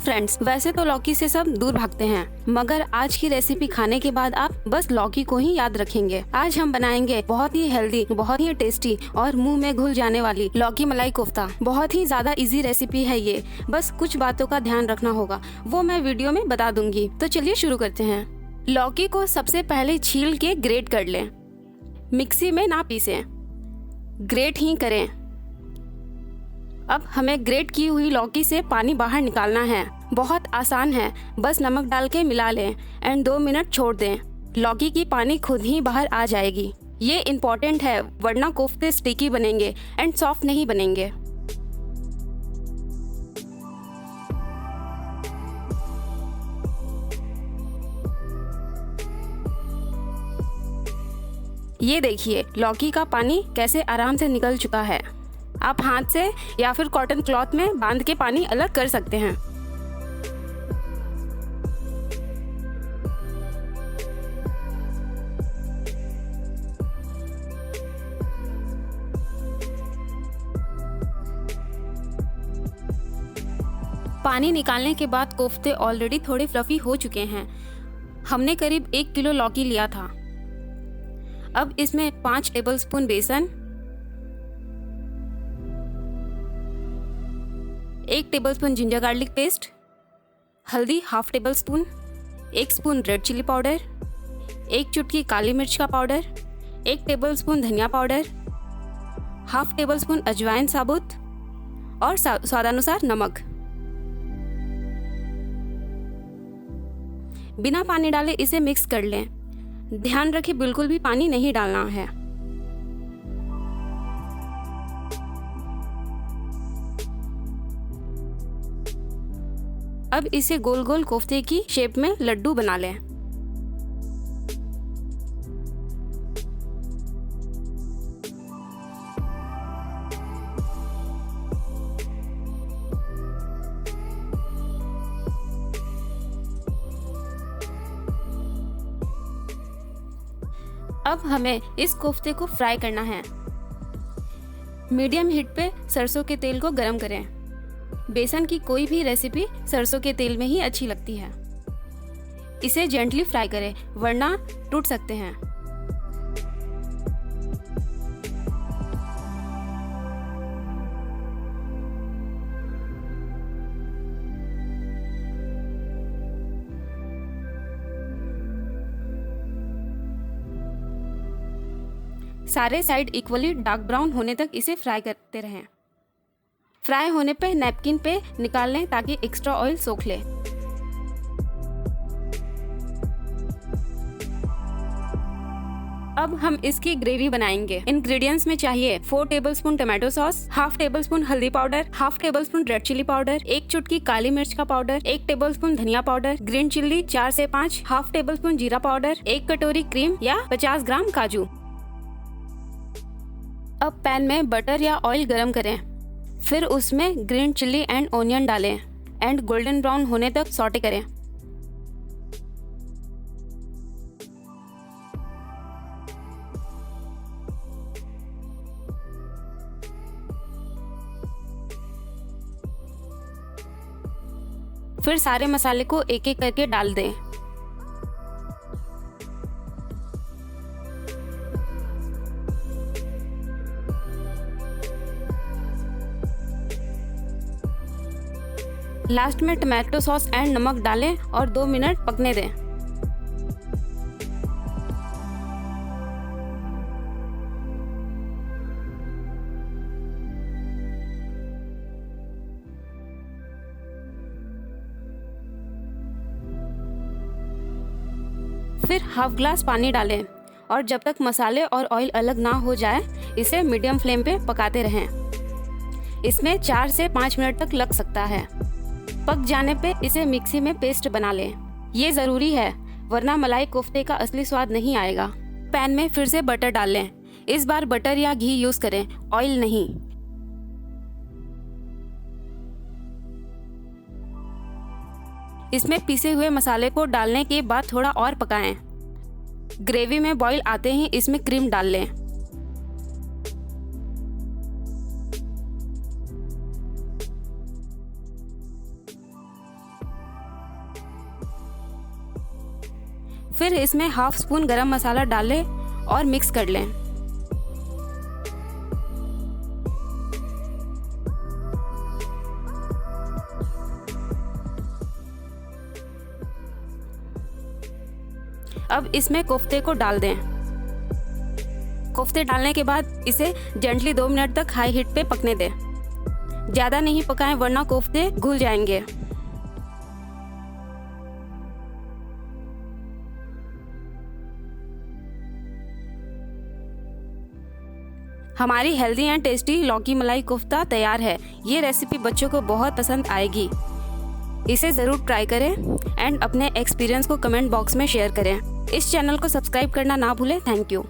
Friends, वैसे तो लौकी से सब दूर भागते हैं, मगर आज की रेसिपी खाने के बाद आप बस लौकी को ही याद रखेंगे। आज हम बनाएंगे बहुत ही हेल्दी, बहुत ही टेस्टी और मुंह में घुल जाने वाली लौकी मलाई कोफ्ता। बहुत ही ज्यादा इजी रेसिपी है ये, बस कुछ बातों का ध्यान रखना होगा, वो मैं वीडियो में बता दूंगी। तो चलिए शुरू करते हैं। लौकी को सबसे पहले छील के ग्रेट कर लें। मिक्सी में ना पीसें, ग्रेट ही करें। अब हमें ग्रेट की हुई लौकी से पानी बाहर निकालना है। बहुत आसान है, बस नमक डाल के मिला लें एंड 2 मिनट छोड़ दें। लौकी की पानी खुद ही बाहर आ जाएगी। ये इम्पोर्टेंट है, वरना कोफ्ते स्टिकी बनेंगे एंड सॉफ्ट नहीं बनेंगे। ये देखिए लौकी का पानी कैसे आराम से निकल चुका है। आप हाथ से या फिर कॉटन क्लॉथ में बांध के पानी अलग कर सकते हैं। पानी निकालने के बाद कोफ्ते ऑलरेडी थोड़े फ्लफी हो चुके हैं। हमने करीब 1 किलो लौकी लिया था। अब इसमें 5 टेबलस्पून बेसन, 1 टेबलस्पून जिंजर गार्लिक पेस्ट, हल्दी ½ tablespoon, 1 spoon red chilli powder, 1 चुटकी काली मिर्च का पाउडर, 1 टेबलस्पून धनिया पाउडर, ½ टेबलस्पून अजवाइन साबुत और स्वादानुसार नमक। बिना पानी डाले इसे मिक्स कर लें। ध्यान रखें बिल्कुल भी पानी नहीं डालना है। अब इसे गोल गोल कोफ्ते की शेप में लड्डू बना लें। अब हमें इस कोफ्ते को फ्राई करना है। मीडियम हीट पे सरसों के तेल को गरम करें। बेसन की कोई भी रेसिपी सरसों के तेल में ही अच्छी लगती है। इसे जेंटली फ्राई करें, वरना टूट सकते हैं। सारे साइड इक्वली डार्क ब्राउन होने तक इसे फ्राई करते रहें। फ्राई होने पे नैपकिन पे निकाल लें ताकि एक्स्ट्रा ऑयल सोख ले। अब हम इसकी ग्रेवी बनाएंगे। इंग्रेडिएंट्स में चाहिए 4 टेबलस्पून टमाटो सॉस, ½ टेबलस्पून हल्दी powder, ½ tablespoon red chilli powder, 1 चुटकी काली मिर्च का पाउडर, 1 टेबलस्पून धनिया पाउडर, ग्रीन चिल्ली 4 से 5, ½ टेबलस्पून जीरा पाउडर, 1 कटोरी क्रीम या 50 ग्राम काजू। अब पैन में बटर या ऑयल गरम करें, फिर उसमें ग्रीन चिल्ली एंड ओनियन डालें एंड गोल्डन ब्राउन होने तक सॉटे करें। फिर सारे मसाले को एक एक करके डाल दें। लास्ट में टमाटो सॉस एंड नमक डालें और 2 मिनट पकने दें। फिर ½ ग्लास पानी डालें और जब तक मसाले और ऑयल अलग ना हो जाए इसे मीडियम फ्लेम पे पकाते रहें। इसमें 4 से 5 मिनट तक लग सकता है। पक जाने पे इसे मिक्सी में पेस्ट बना लें। ये ज़रूरी है, वरना मलाई कोफ्ते का असली स्वाद नहीं आएगा। पैन में फिर से बटर डाल लें। इस बार बटर या घी यूज करें, ऑयल नहीं। इसमें पीसे हुए मसाले को डालने के बाद थोड़ा और पकाएं। ग्रेवी में बॉईल आते ही इसमें क्रीम डाल लें। फिर इसमें हाफ स्पून गरम मसाला डालें और मिक्स कर लें। अब इसमें कोफ्ते को डाल दें। कोफ्ते डालने के बाद इसे जेंटली 2 मिनट तक हाई हीट पे पकने दें। ज़्यादा नहीं पकाएं वरना कोफ्ते घुल जाएंगे। हमारी हेल्दी एंड टेस्टी लौकी मलाई कोफ्ता तैयार है। ये रेसिपी बच्चों को बहुत पसंद आएगी। इसे ज़रूर ट्राई करें एंड अपने एक्सपीरियंस को कमेंट बॉक्स में शेयर करें। इस चैनल को सब्सक्राइब करना ना भूलें। Thank you.